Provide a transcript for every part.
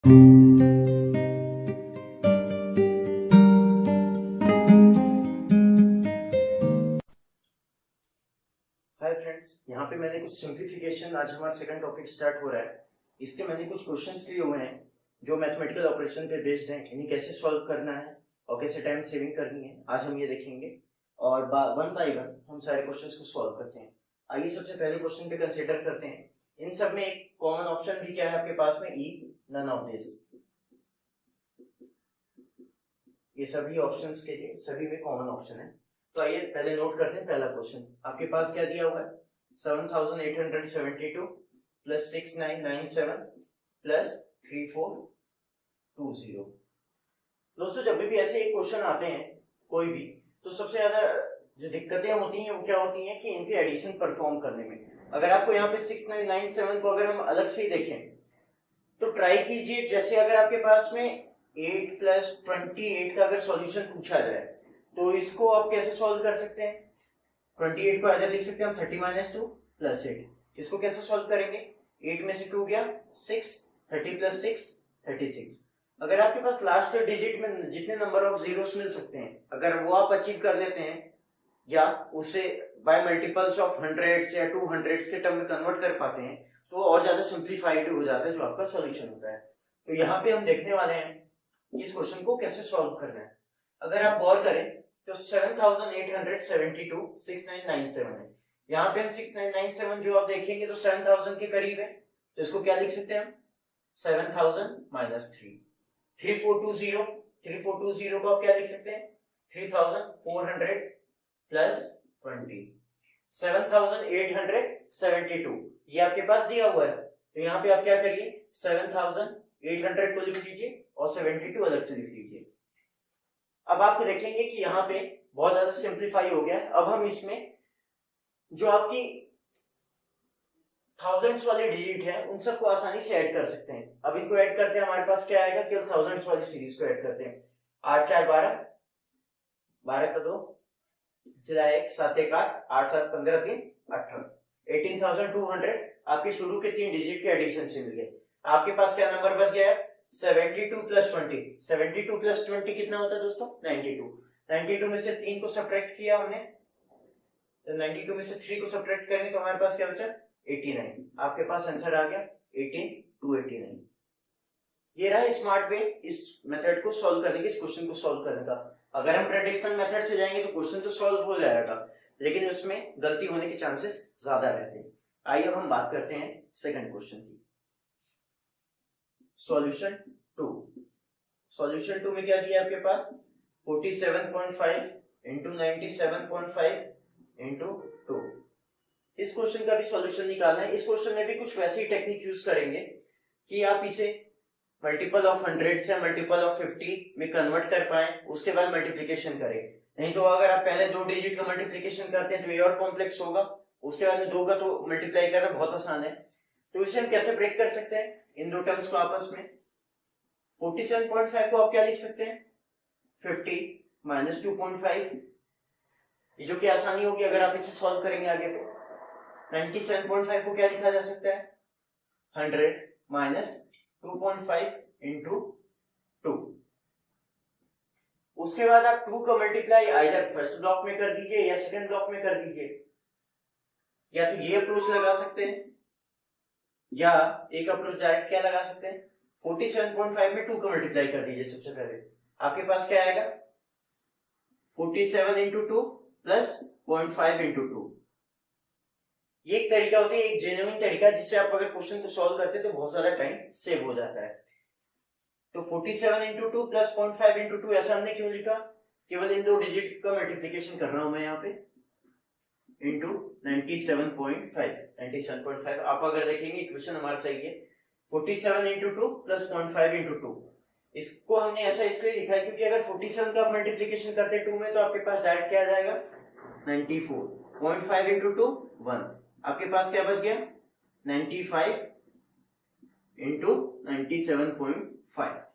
Hi friends, यहाँ पे मैंने कुछ सिंप्लीफिकेशन, आज हमारा सेकंड टॉपिक स्टार्ट हो रहा है। इसके मैंने कुछ क्वेश्चंस लिए हुए हैं जो मैथमेटिकल ऑपरेशन पे बेस्ड हैं। इन्हें कैसे सॉल्व करना है और कैसे टाइम सेविंग करनी है, आज हम ये देखेंगे और वन बाय वन हम सारे क्वेश्चंस को सॉल्व करते हैं। आइए सबसे पहले क्वेश्चन पे कंसीडर करते हैं। इन सब में एक कॉमन ऑप्शन भी क्या है आपके पास में, ई नन ऑफ दिस। ये सभी ऑप्शंस के लिए सभी में कॉमन ऑप्शन है। तो आइए पहले नोट करते हैं। पहला क्वेश्चन आपके पास क्या दिया हुआ है, 7872 प्लस 6997 प्लस 3420। दोस्तों जब भी ऐसे एक क्वेश्चन आते हैं कोई भी, तो सबसे ज्यादा जो दिक्कतें होती हैं वो क्या होती हैं कि इनके एडिशन परफॉर्म करने में। अगर आपको यहाँ पे 6997 को अगर हम अलग से ही देखें तो ट्राई कीजिए, जैसे अगर आपके पास में 8 प्लस 28 का अगर सॉल्यूशन पूछा जाए तो इसको आप कैसे सॉल्व कर सकते हैं। 28 को ऐसे लिख सकते हैं हम 30 माइनस 2 प्लस 8। इसको कैसे सॉल्व करेंगे, 8 में से 2 गया 6, 30 प्लस 6 36। अगर आपके पास लास्ट डिजिट में जितने नंबर ऑफ जीरोस मिल सकते हैं अगर वो आप अचीव कर लेते हैं या उसे बाय मल्टीपल्स ऑफ हंड्रेड्स या 200s के टर्म में कन्वर्ट कर पाते हैं तो और ज्यादा सिंप्लीफाइड हो जाता है जो आपका सॉल्यूशन होता है। तो यहाँ पे हम देखने वाले हैं इस क्वेश्चन को कैसे सॉल्व करना है। अगर आप गौर करें तो 7872 6997 है। यहाँ पे हम 6997 जो आप देखेंगे तो 7000 के करीब है, तो इसको क्या लिख सकते हैं हम, 7000 माइनस 3। 3420 को आप क्या लिख सकते हैं, 3400 प्लस 20। 7872 ये आपके पास दिया हुआ है, तो यहाँ पे आप क्या करिए 7800 को लिख लीजिए और 72 अलग से लिख लीजिए। अब आप देखेंगे कि यहाँ पे बहुत ज्यादा सिंप्लीफाई हो गया। अब हम इसमें जो आपकी थाउजेंड्स वाले डिजिट है उन सबको आसानी से ऐड कर सकते हैं। अब इनको ऐड करते हैं, हमारे पास क्या आएगा, केवल थाउजेंड्स वाली सीरीज को ऐड करते हैं। 8 4 12, 12 का 2 सिला 1, 7 1 8, 8 7 15 3 18, 18200 आपके शुरू के 3 डिजिट के एडिशन से मिल गए। आपके पास क्या नंबर बच गया, 72 प्लस 20। 72 प्लस 20 कितना होता है दोस्तों, 92। 92 में से 3 को सब्ट्रैक्ट किया हमने, तो 92 में से 3 को सब्ट्रैक्ट करेंगे तो हमारे पास क्या बचा, 89। आपके पास आंसर आ गया 18289। ये रहा स्मार्ट वे इस मेथड को सॉल्व करने के, इस क्वेश्चन को सॉल्व करने का। अगर हम ट्रेडिशनल मेथड से जाएंगे तो क्वेश्चन तो सॉल्व हो जाएगा लेकिन उसमें गलती होने के चांसेस ज्यादा रहते हैं। आइए अब हम बात करते हैं सेकंड क्वेश्चन की। सॉल्यूशन 2। सॉल्यूशन 2 में क्या दिया आपके पास, 47.5 इंटू 97.5 इंटू 2। इस क्वेश्चन का भी सॉल्यूशन निकालना है। इस क्वेश्चन में भी कुछ वैसी टेक्निक यूज करेंगे कि आप इसे मल्टीपल ऑफ 100 या मल्टीपल ऑफ 50 में कन्वर्ट कर पाए, उसके बाद मल्टीप्लिकेशन करें। नहीं तो अगर आप पहले 2 डिजिट का मल्टीप्लिकेशन करते हैं तो ये और कॉम्प्लेक्स होगा, उसके बाद में 2 का तो मल्टीप्लाई करना बहुत आसान है। तो इसे हम कैसे ब्रेक कर सकते हैं इन दो टर्म्स को आपस में। 47.5 को आप क्या लिख सकते हैं, 50 माइनस 2.5, ये जो कि आसानी होगी अगर आप इसे सॉल्व करेंगे आगे तो। 97.5 को क्या लिखा जा सकता है, 100 माइनस 2.5 इंटू 2। उसके बाद आप 2 का मल्टीप्लाई आइदर फर्स्ट ब्लॉक में कर दीजिए या सेकंड ब्लॉक में कर दीजिए, या तो ये अप्रोच लगा सकते हैं या एक अप्रोच डायरेक्ट क्या लगा सकते हैं, 47.5 में 2 का मल्टीप्लाई कर दीजिए। सबसे पहले आपके पास क्या आएगा, 47 इंटू 2 प्लस 0.5 इंटू 2। ये एक तरीका होता है, एक जेन्युइन तरीका जिससे आप अगर क्वेश्चन को सॉल्व करते हैं तो बहुत ज्यादा टाइम सेव हो जाता है। तो 47 इंटू 2 प्लस 0.5 इंटू 2 ऐसा हमने क्यों लिखा, केवल इन दो डिजिट का मल्टीप्लिकेशन कर रहा हूं मैं यहाँ पे, इंटू 97.5। आप अगर देखेंगे इक्वेशन हमारा सही है, 47 इंटू 2 प्लस 0.5 इंटू 2। इसको हमने ऐसा इसलिए लिखा है क्योंकि अगर 47 का मल्टीप्लिकेशन करते हैं 2 में तो आपके पास डायरेक्ट क्या आ जाएगा, 94। 0.5 इंटू 2 1, आपके पास क्या बच गया, 95 इंटू 97.5।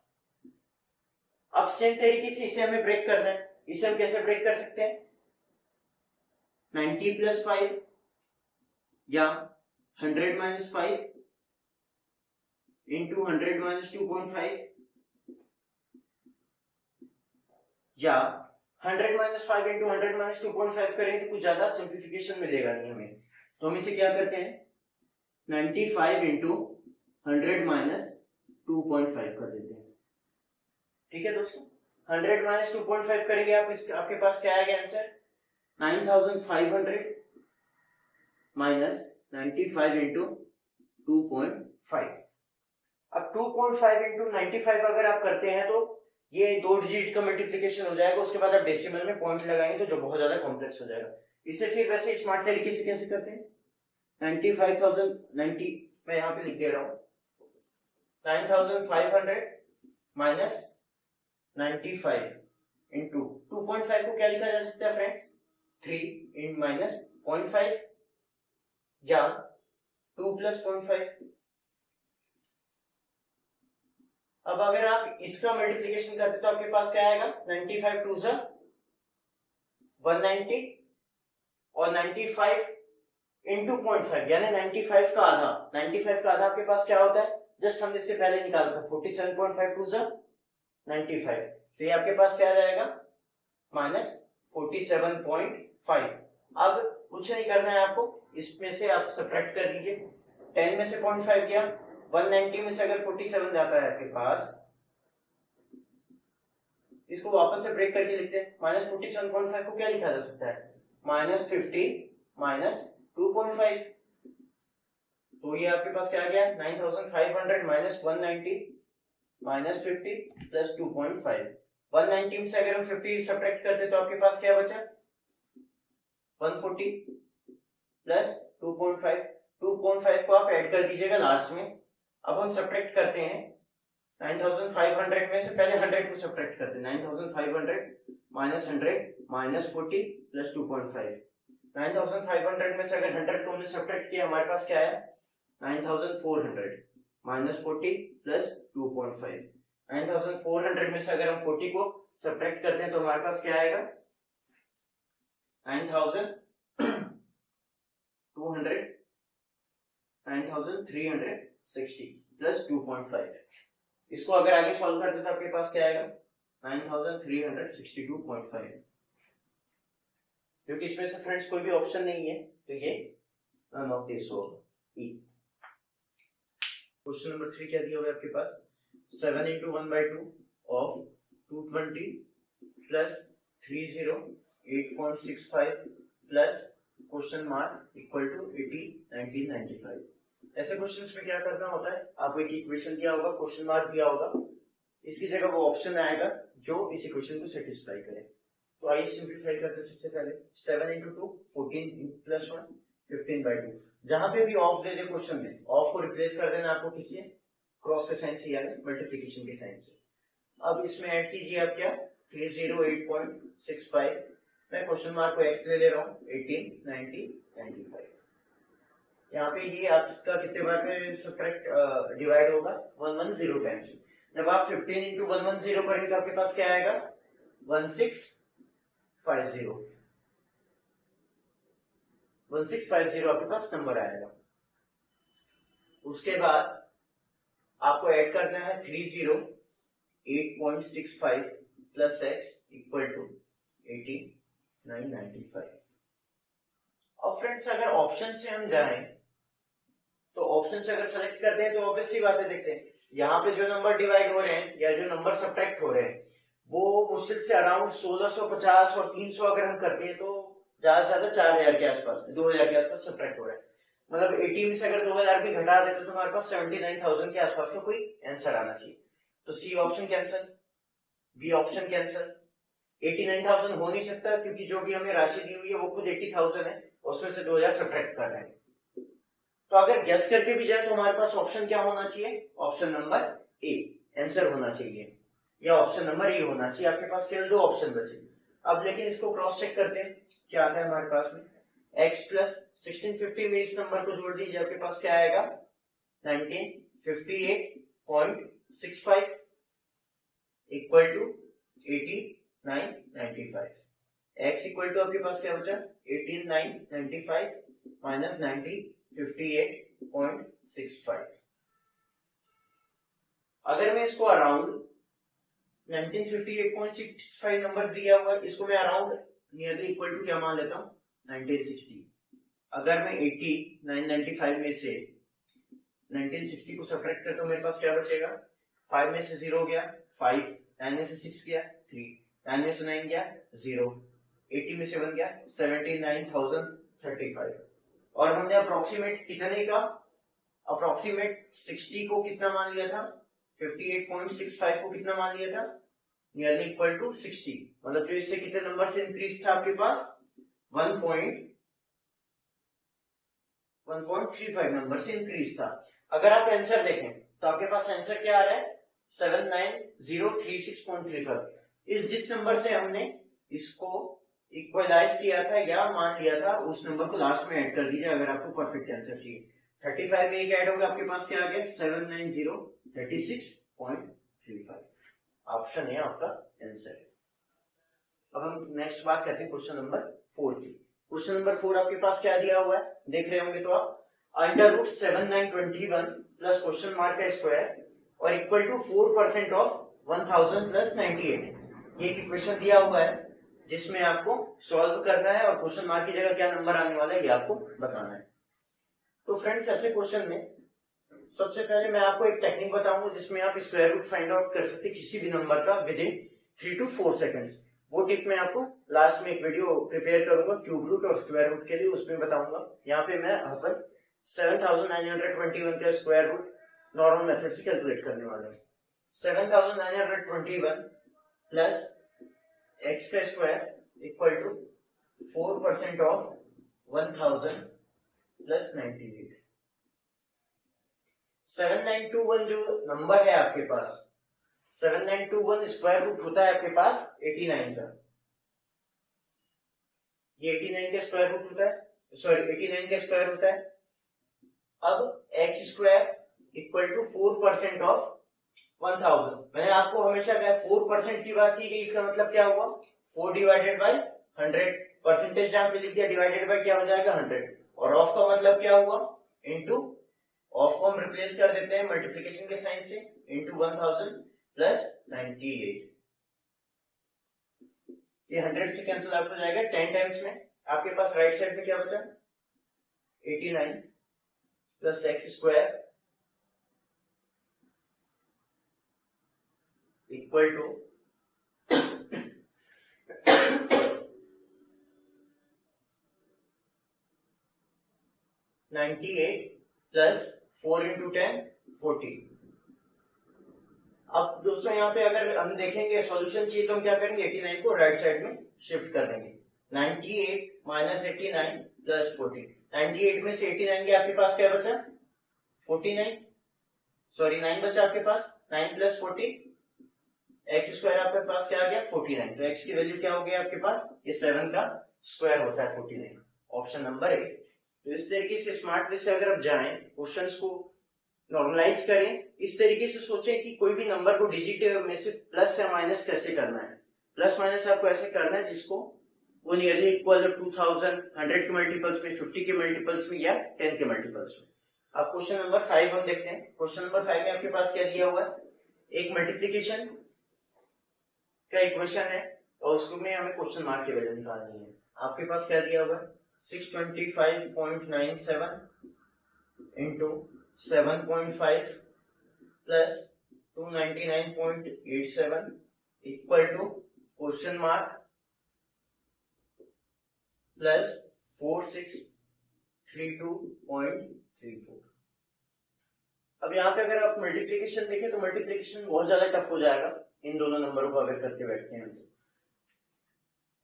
अब सेम तरीके से इसे हमें ब्रेक करना है। इसे हम कैसे ब्रेक कर सकते हैं, 90 प्लस 5 या 100 माइनस 5 इंटू 100 माइनस 2.5 या 100 माइनस 5 इंटू 100 माइनस 2.5 करेंगे तो कुछ ज्यादा सिंप्लीफिकेशन मिलेगा नहीं हमें, तो हम इसे क्या करते हैं 95 इंटू 100 माइनस 2.5 कर देते हैं। ठीक है दोस्तों, 100 माइनस 2.5 करेंगे आपके पास क्या आएगा आंसर 9500 माइनस 95 इंटू 2.5। अब 2.5 इंटू 95 अगर आप करते हैं तो ये 2 डिजिट का मल्टीप्लिकेशन हो जाएगा, उसके बाद आप डेसिमल में पॉइंट लगाएंगे तो जो बहुत ज्यादा कॉम्प्लेक्स हो जाएगा। इसे फिर वैसे स्मार्ट तरीके से कैसे करते हैं 95,090 मैं यहाँ पे लिख दे रहा हूँ 9500 माइनस 95 इंटू 2.5 को क्या लिखा जा सकता है फ्रेंड्स 3 इन माइनस 0.5 या 2 प्लस 0.5। अब अगर आप इसका मल्टीप्लिकेशन करते तो आपके पास क्या आएगा 95 टू ज़ा 190 और 95 इंटू 0.5 यानी 95 का आधा। 95 का आधा आपके पास क्या होता है जस्ट हमने इसके पहले निकाला था 47.5 टू ज़ा 95, तो ये आपके पास क्या आ जाएगा माइनस 47.5। अब कुछ नहीं करना है आपको, इसमें से आप सब्ट्रैक्ट कर दीजिए 10 में से 0.5 गया 190 में से अगर 47 जाता है आपके पास, इसको वापस से ब्रेक करके लिखते हैं माइनस 47.5 को क्या लिखा जा सकता है माइनस 50 माइनस 2.5, तो ये आपके पास क्या आ गया 9500 माइनस 190 माइनस 50 प्लस 2.5। 190 से अगर हम 50 सब्ट्रैक्ट करते तो आपके पास क्या बचा 140 प्लस 2.5। 2.5 को आप ऐड कर दीजिएगा लास्ट में। अब हम सब्ट्रैक्ट करते हैं 9500 में से पहले 100 को सब्ट्रैक्ट करते हैं 9500 माइनस 100 माइनस 40 प्लस 2.5। 9500 में से अगर 100 को हमने सब्ट्रैक्ट किया हमारे पास क्या आया 9400 माइनस 40 प्लस 2.5। 9400 में से अगर हम 40 को सब्ट्रैक्ट करते हैं तो हमारे पास क्या आएगा 9360 प्लस 2.5। इसको अगर आगे सॉल्व करते तो आपके पास क्या आएगा 9362.5, क्योंकि इसमें से फ्रेंड्स कोई भी ऑप्शन नहीं है तो ये नन ऑफ दिस होगा ई। क्वेश्चन नंबर 3 क्या दिया हुआ है आपके पास 7 into 1/2 of 220 plus 30 8.65 plus question mark equal to 80 1995। ऐसे क्वेश्चंस में क्या करना होता है आपको एक इक्वेशन दिया होगा क्वेश्चन मार्क दिया होगा, इसकी जगह वो ऑप्शन आएगा जो इस इक्वेशन को सेटिस्फाई करे। तो आइए सिंपलीफाई करते हैं। सबसे पहले 7 into 2 14 plus 1 15/2। जहां पे भी ऑफ दे दे क्वेश्चन में ऑफ को रिप्लेस कर देना आपको किससे क्रॉस के साइन से यानी मल्टीप्लिकेशन के साइन से। अब इसमें ऐड कीजिए आप क्या 308.65, मैं क्वेश्चन मार्क को x ले रहा हूँ 18 90 95। यहाँ पे ये आपका कितने बार में सब्ट्रैक्ट डिवाइड होगा 110 टाइम्स। जब आप 15 into 110 करेंगे तो आपके पास क्या आएगा 1650 1650 आपके पास नंबर आएगा। उसके बाद आपको ऐड करना है 308.65 प्लस x इक्वल टू 18995। और फ्रेंड्स अगर ऑप्शन से हम जाएं तो ऑप्शन से अगर सेलेक्ट करते हैं तो ऑब्वियस सी बात है, देखते हैं यहाँ पे जो नंबर डिवाइड हो रहे हैं या जो नंबर सब्ट्रैक्ट हो रहे हैं वो मुश्किल से अराउंड 1650 और 300 अगर हम करते हैं तो ज्यादा से ज्यादा 4000 के आसपास 2000 के आसपास सब्ट्रैक्ट हो रहा है। मतलब 80 में से अगर 2000 भी घटा देते तो हमारे पास 79,000 के आसपास का कोई आंसर आना चाहिए। तो C option cancel, B option cancel. 89,000 हो नहीं सकता क्योंकि जो भी हमें राशि दी हुई है वो खुद 80,000 है, उसमें से 2000 सब्ट्रैक्ट कर रहे हैं। तो अगर गेस करके भी जाए तो हमारे पास ऑप्शन क्या होना चाहिए ऑप्शन नंबर ए आंसर होना चाहिए या ऑप्शन नंबर ए होना चाहिए। आपके पास केवल 2 ऑप्शन बचे। अब लेकिन इसको क्रॉस चेक करते हैं क्या आता है हमारे पास में x प्लस 1650 में इस नंबर को जोड़ दीजिए आपके पास क्या आएगा 1958.65 equal to 18995। x equal to आपके पास क्या बचा 18995 माइनस 1958.65। अगर मैं इसको अराउंड 1958.65 नंबर दिया हुआ है, इसको मैं अराउंड नियरली इक्वल टू क्या मान लेता हूँ 1960। अगर मैं 995 में से 1960 को सब्ट्रैक्ट करता हूँ, मेरे पास क्या बचेगा, 5 में से 0 गया 5, 9 में से 6 गया 3, 9 में से 9 गया 0, 80 में से 1 गया 79,035। और हमने अप्रोक्सीमेट कितने का, अप्रोक्सीमेट 60 को कितना मान लिया था, 58.65 को कितना मान लिया था, नियरली इक्वल टू 60। मतलब जो इससे कितने नंबर से इंक्रीज था आपके पास, 1.35 नंबर से इंक्रीज था। अगर आप आंसर देखें तो आपके पास आंसर क्या आ रहा है, 79036.35। जिस नंबर से हमने इसको इक्वलाइज किया था या मान लिया था, उस नंबर को लास्ट में ऐड कर दीजिए अगर आपको परफेक्ट आंसर चाहिए। 35 में एक ऐड होगा, आपके पास क्या आ गया 79036.35। ऑप्शन है आपका आंसर। अब हम नेक्स्ट बात करते हैं क्वेश्चन नंबर 4 की। क्वेश्चन नंबर 4 आपके पास क्या दिया हुआ है, देख रहे होंगे तो आप, under root 7921 plus question mark का स्क्वायर और इक्वल टू 4% ऑफ 1000 प्लस 98। ये एक इक्वेशन दिया हुआ है जिसमें आपको सॉल्व करना है और क्वेश्चन मार्क की जगह क्या नंबर आने वाला है ये आपको बताना है। तो फ्रेंड्स, ऐसे क्वेश्चन में सबसे पहले मैं आपको एक टेक्निक बताऊंगा जिसमें आप स्क्वायर रूट फाइंड आउट कर सकते हैं किसी भी नंबर का विद इन 3 to 4 सेकंड्स। वो टिप मैं आपको लास्ट में एक वीडियो प्रिपेयर करूंगा क्यूब रूट और स्क्वायर रूट के लिए, उसमें बताऊंगा। यहाँ पे मैं अपन 7921 का स्क्वायर रूट नॉर्मल मेथड से कैलकुलेट करने वाला हूँ। 7921 प्लस एक्स का square equal to 4% of 1000 plus 98। 7921 जो नंबर है आपके पास, 7921 स्क्वायर रूट होता है आपके पास 89 का। ये 89 का स्क्वायर रूट होता है, सॉरी 89 का स्क्वायर होता है। अब x square equal to 4% of 1000। मैंने आपको हमेशा कहा 4% की बात की गई, इसका मतलब क्या हुआ 4 डिवाइडेड बाई 100। परसेंटेज जहां पे लिख दिया, डिवाइडेड बाई क्या हो जाएगा 100। और ऑफ का मतलब क्या हुआ, इनटू, ऑफ को हम रिप्लेस कर देते हैं मल्टीप्लिकेशन के साइन से, इनटू 1000 प्लस 98। ये 100 से कैंसिल आउट हो जाएगा 10 टाइम्स में। आपके पास राइट साइड में क्या बचा, 89 plus x square equal to 98 plus 4 into 10 40। अब दोस्तों यहाँ पे अगर हम देखेंगे सॉल्यूशन चाहिए तो हम क्या करेंगे, 89 को राइट साइड में शिफ्ट कर देंगे। 98 माइनस 89 प्लस 40। 98 में से 89 के आपके पास क्या बचा, 49, सॉरी 9 बचा आपके पास। 9 प्लस 40, एक्स स्क्वायर आपके पास क्या आ गया 49। तो एक्स की वैल्यू क्या हो गया आपके पास, ये 7 का स्क्वायर होता है 49। Option number A. तो इस तरीके से स्मार्ट वे से अगर आप जाएं, क्वेश्चंस को नॉर्मलाइज करें, इस तरीके से सोचें कि कोई भी नंबर को डिजिट में से प्लस या माइनस कैसे करना है। प्लस माइनस आपको ऐसे करना है जिसको वो नियरली इक्वल 2000, 100 के मल्टीपल्स में, 50 के मल्टीपल्स में या 10 के मल्टीपल्स में। अब क्वेश्चन नंबर 5 हम देखते हैं। क्वेश्चन नंबर 5 में आपके पास क्या दिया हुआ है, एक मल्टीप्लीकेशन का इक्वेशन है और उसमें हमें क्वेश्चन मार्क की वैल्यू निकालनी है। आपके पास क्या दिया हुआ है, 625.97 into 7.5 plus 299.87 equal to question mark plus 4632.34। अब यहाँ पे अगर आप मल्टीप्लिकेशन देखें तो मल्टीप्लिकेशन बहुत ज्यादा टफ हो जाएगा इन दोनों नंबरों को अगर करके बैठते हैं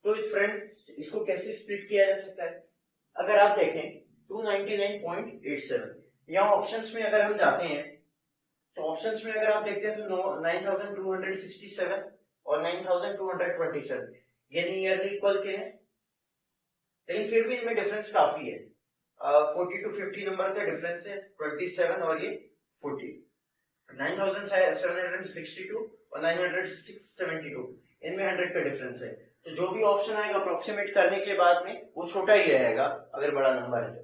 तो इस फ्रेंड्स इसको कैसे स्प्लिट किया जा सकता है। अगर आप देखें 299.87, यहाँ ऑप्शंस में अगर हम जाते हैं तो ऑप्शंस में अगर आप देखते हैं तो 9267 और 9227 ये नियरली इक्वल के हैं, लेकिन फिर भी इनमें डिफरेंस काफी है। 40 to 50 नंबर का डिफरेंस है, 27 और ये 40। 9762 और 972 इनमें 100 का डिफरेंस है। तो जो भी ऑप्शन आएगा अप्रोक्सीमेट करने के बाद में वो छोटा ही रहेगा अगर बड़ा नंबर है।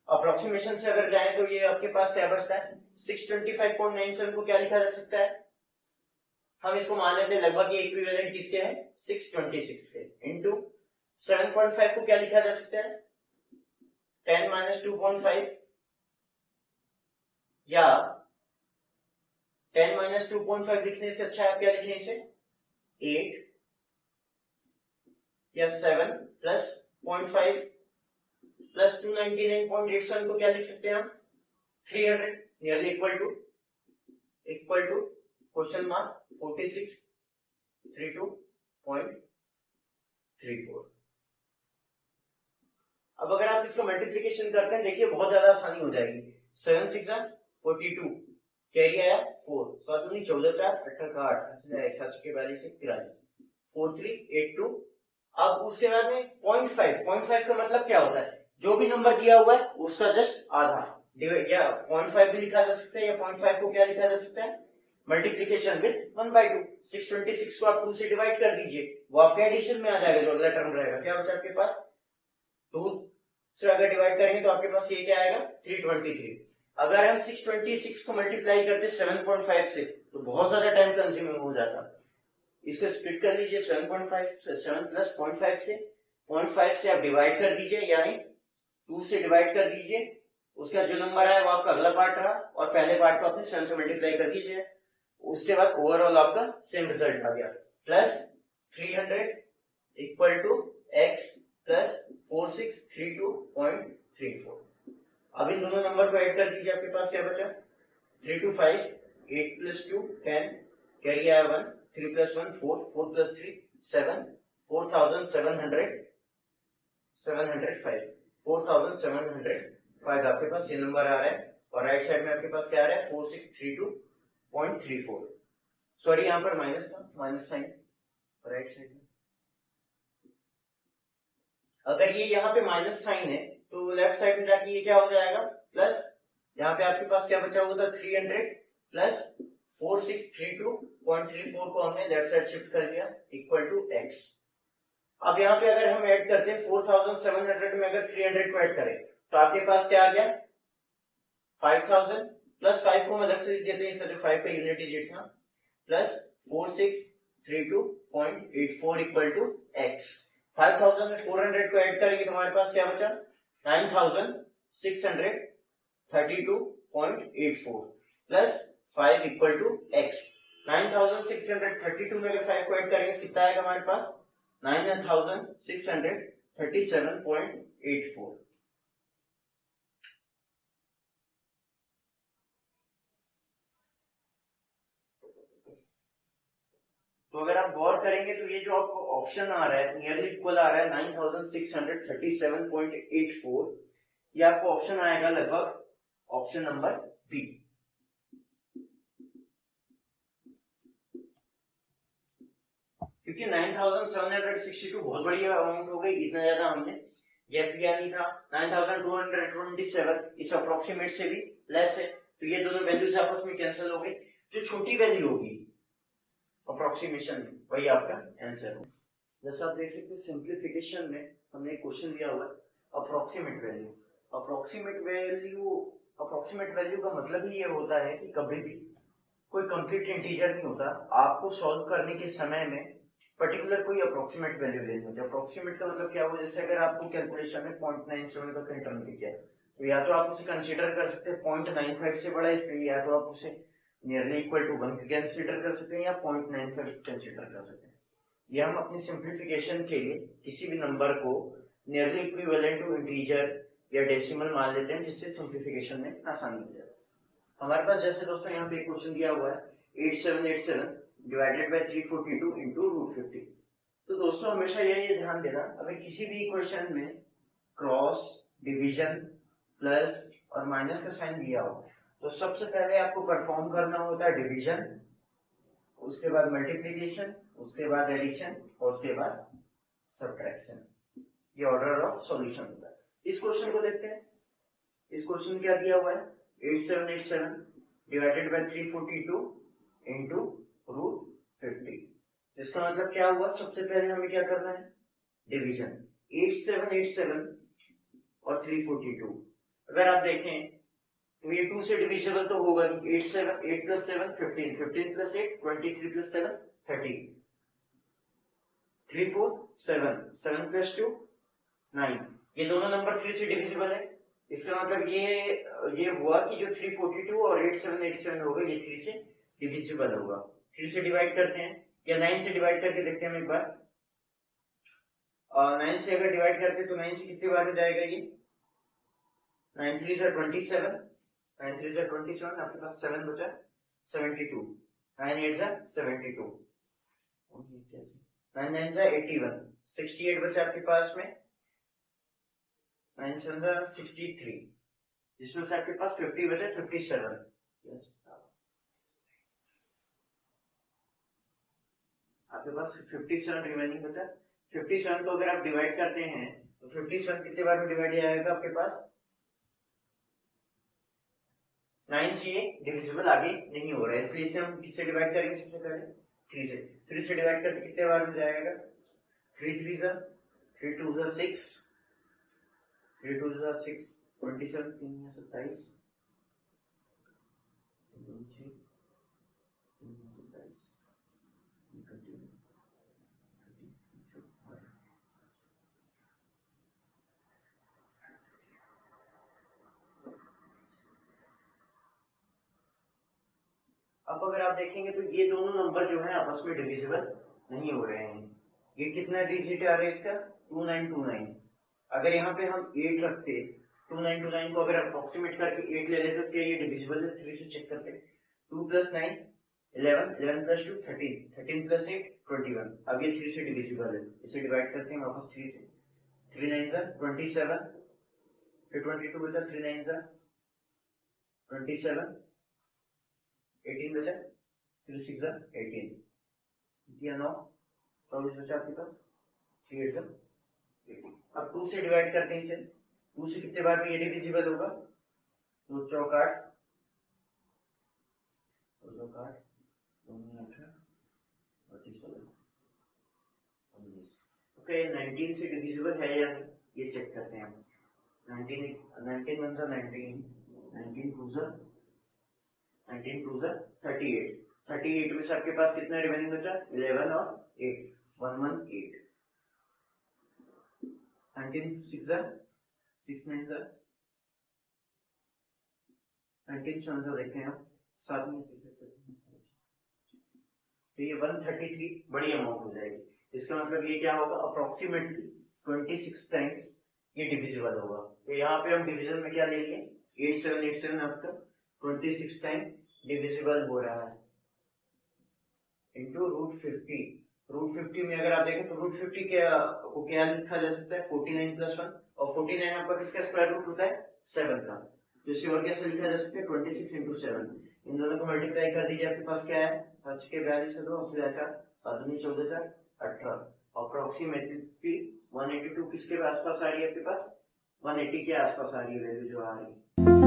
अप्रोक्सीमेशन से अगर जाए तो ये आपके पास क्या बचता है, 625.97 को क्या लिखा जा सकता है, हम इसको मान लेते हैं लगभग ये इक्विवेलेंट किसके है, 626 के, इनटू 7.5 को क्या लिखा जा सकता है, 10 माइनस 2.5, या 10 माइनस 2.5 लिखने से अच्छा है आप क्या लिखें इसे 8, या 7 प्लस 0.5 प्लस 299.87 को क्या लिख सकते हैं हम 300, nearly equal to question mark 4632.34। अब अगर आप इसका मल्टीप्लिकेशन करते हैं देखिए बहुत ज्यादा आसानी हो जाएगी, 7 6 42, कैरी आया 4, 7 दूनी 14, 4 18 का 8, 1 के 42 से 43, 4382। अब उसके बाद में 0.5 का मतलब क्या होता है, जो भी नंबर दिया हुआ है उसका जस्ट आधा, या 0.5 भी लिखा जा सकता है, या 0.5 को क्या लिखा जा सकता है मल्टीप्लीकेशन विद 1/2। 626 को आप 2 से डिवाइड कर दीजिए, वो आपके एडिशन में आ जाएगा, जो अगला टर्म रहेगा क्या बचा आपके पास 2 से अगर डिवाइड करेंगे तो आपके पास ये क्या आएगा 323। अगर हम 626 को मल्टीप्लाई करते 7.5 से तो बहुत ज्यादा टाइम कंज्यूमिंग हो जाता, इसको स्प्लिट कर लीजिए 7.5 से 7 प्लस 0.5 से 0.5 से आप डिवाइड कर दीजिए, यानी 2 से डिवाइड कर दीजिए, उसका जो नंबर आया वो आपका अगला पार्ट रहा, और पहले पार्ट को आपने 7 से मल्टीप्लाई कर दीजिए, उसके बाद ओवरऑल आपका सेम रिजल्ट आ गया, plus 300 equal to x plus 4632.34। अब इन दोनों नंबर को ऐड कर दीजिए, आपके पास क्या बचा 3 2 5, 8 प्लस 2 10, कैरी आया 1, 3 प्लस 1 4, 4 प्लस 3 7, 4705 4705 आपके पास ये नंबर आ रहा है, और राइट साइड में आपके पास क्या आ रहा है 4632.34। सॉरी यहाँ पर माइनस था, माइनस साइन राइट साइड में। अगर ये यहाँ पे माइनस साइन है तो लेफ्ट साइड में जाके ये क्या हो जाएगा प्लस, यहाँ पे आपके पास क्या बचा हुआ था 300 प्लस 4632.34 को हमने लेफ्ट साइड शिफ्ट कर दिया इक्वल टू x। अब यहाँ पे अगर हम ऐड करते हैं 4700 में अगर 300 को ऐड करें तो आपके पास क्या आ गया 5000 प्लस 5 को हम अलग से लिख देते हैं, इसका जो 5 का यूनिट डिजिट था, प्लस 4632.84 इक्वल टू x। 5000 में 400 को ऐड करेंगे तो हमारे पास क्या बचा 9632.84 प्लस 5 इक्वल टू x। 9632 में अगर 5 को ऐड करेंगे तो कितना आएगा हमारे पास 9637.84। तो अगर आप गौर करेंगे तो ये जो आपको ऑप्शन आ रहा है नियरली इक्वल आ रहा है 9637.84, ये आपको ऑप्शन आएगा लगभग ऑप्शन नंबर बी। क्योंकि 9762 बहुत बड़ी अमाउंट हो गई, इतना ज्यादा हमने गैप लिया नहीं था। 9227 इस अप्रोक्सीमेट से भी लेस है, तो ये दोनों वैल्यूज आपस में कैंसिल हो गई। जो छोटी वैल्यू होगी अप्रोक्सीमेशन में वही आपका आंसर होगा। जैसा आप देख सकते हैं सिंप्लीफिकेशन में हमने एक क्वेश्चन दिया हुआ है अप्रोक्सीमेट वैल्यू। अप्रोक्सीमेट वैल्यू का मतलब ही ये होता है कि कभी भी कोई कंप्लीट इंटीजर नहीं होता, आपको सॉल्व करने के समय में पर्टिकुलर कोई अप्रोक्सीमेट वैल्यू लेनी होती है। अप्रोक्सीमेट का मतलब क्या हुआ, जैसे अगर आपको कैलकुलेशन में 0.97 का कहीं टर्म दिख गया तो या तो आप उसे कंसीडर कर सकते हैं 0.95 से बड़ा इसलिए, या तो आप उसे नियरली इक्वल टू 1 कंसीडर कर सकते हैं, या 0.95 कंसीडर कर सकते हैं। ये हम अपनी सिंप्लीफिकेशन के लिए किसी भी नंबर को नियरली इक्विवेलेंट टू इंटीजर या डेसिमल मान लेते हैं, जिससे सिंप्लीफिकेशन में आसानी हो जाए। हमारे पास जैसे दोस्तों यहाँ पे एक क्वेश्चन दिया हुआ है 8787 डिवाइडेड बाय 342 इनटू √50। तो दोस्तों हमेशा ये ध्यान देना, अगर किसी भी इक्वेशन में क्रॉस, डिवीजन, प्लस और माइनस का साइन दिया हो तो सबसे पहले आपको परफॉर्म करना होता है डिवीजन, उसके बाद मल्टीप्लिकेशन, उसके बाद एडिशन और उसके बाद सब्ट्रैक्शन। ये ऑर्डर ऑफ सॉल्यूशन होता है। इस क्वेश्चन को देखते हैं। इस क्वेश्चन क्या दिया हुआ है 8787 डिवाइडेड बाय 342 इनटू √50। इसका मतलब क्या हुआ, सबसे पहले हमें क्या करना है डिवीजन। 8787 और 342 अगर आप देखें तो ये 2 से डिविजिबल तो होगा, 8 प्लस 7 15, 15 प्लस 8 23 प्लस 7 30, 3 4 7, 7 प्लस 2 9। ये दोनों नंबर 3 से डिविजिबल है। इसका मतलब ये हुआ कि जो 342 और 8787 होगा ये 3 से डिविजिबल होगा। 3 से डिवाइड करते हैं या 9 से डिवाइड करके देखते हैं हम एक बार। 9 से अगर डिवाइड करते हैं तो 9 से कितने बार हो जाएगा ये? 9 3 are 27, 9 3 are 27, आपके पास 7 बचा 72, 9 8 are 72, 9 9 are 81, 68 बचा आपके पास में, 9 7 are 63, जिसमें से आपके पास 50 बचा 57। आपके पास 57 रिमेनिंग बचा। 57 को अगर आप डिवाइड करते हैं तो 57 कितने बार में डिवाइड आएगा आपके पास? 9 से ये डिविजिबल आगे नहीं हो रहा है, इसलिए इसे हम किससे डिवाइड करेंगे? सबसे पहले 3 से। 3 से डिवाइड करके कितने बार में जाएगा? 3 3 जा 3 2 जा 6, 3 2 जा 6, 27 3 या 27, 2 6 अब अगर आप देखेंगे तो ये दोनों नंबर जो है आपस में डिविजिबल नहीं हो रहे हैं। ये कितना डिजिट आ रहा है इसका? 2929। अगर यहाँ पे हम 8 रखते, 2929 को अगर अप्रोक्सीमेट करके 8 ले लेते तो क्या ये डिविजिबल है? 3 से चेक करते। 2 प्लस 9 11, 11 प्लस 2 13, 13 प्लस 8 21। अब ये 3 से डिविजिबल है, इसे डिवाइड करते हैं वापस 3 से। 3 9 जा 27, फिर 22 बचा, 3 9 जा 27, 18 बचा, 3 6 जा 18, दिया 9, 24 बचा आपके पास, 3 8 जा 18। अब 2 से डिवाइड करते हैं इसे। 2 से कितने बार में ये डिविजिबल होगा? 2 चौक 8, 2 चौक 8, 2 18, 47, 19। ओके, 19 से डिविजिबल है या नहीं ये चेक करते हैं हम। 19 1 जा 19, 19 2 जा 19 2 जा 38, 38 में से आपके पास कितना रिमेनिंग बचा? 11 और 8, 118। 19 6 जा 6 9 जा 19 7 जा देखते हैं हम 7 में, तो ये 133 बड़ी अमाउंट हो जाएगी। इसका मतलब ये क्या होगा? अप्रोक्सीमेटली 26 टाइम्स ये डिविजिबल होगा। तो यहाँ पे हम डिविजन में क्या लेंगे? 8787 आपका 26 टाइम डिविजिबल हो रहा है इंटू √50। √50 में अगर आप देखें तो √50 को क्या लिखा जा सकता है? 49 प्लस 1, और 49 आपका किसका स्क्वायर रूट होता है? 7 का। तो इसे और कैसे लिखा जा सकता है? 26 इंटू 7। इन दोनों को मल्टीप्लाई कर दीजिए, आपके पास क्या है? 7 के 42 का 2 से 7 दूनी 14 18। अप्रोक्सीमेटली 182 किसके आसपास आ रही है आपके पास? 180 के आसपास आ रही है वैल्यू जो आ रही है।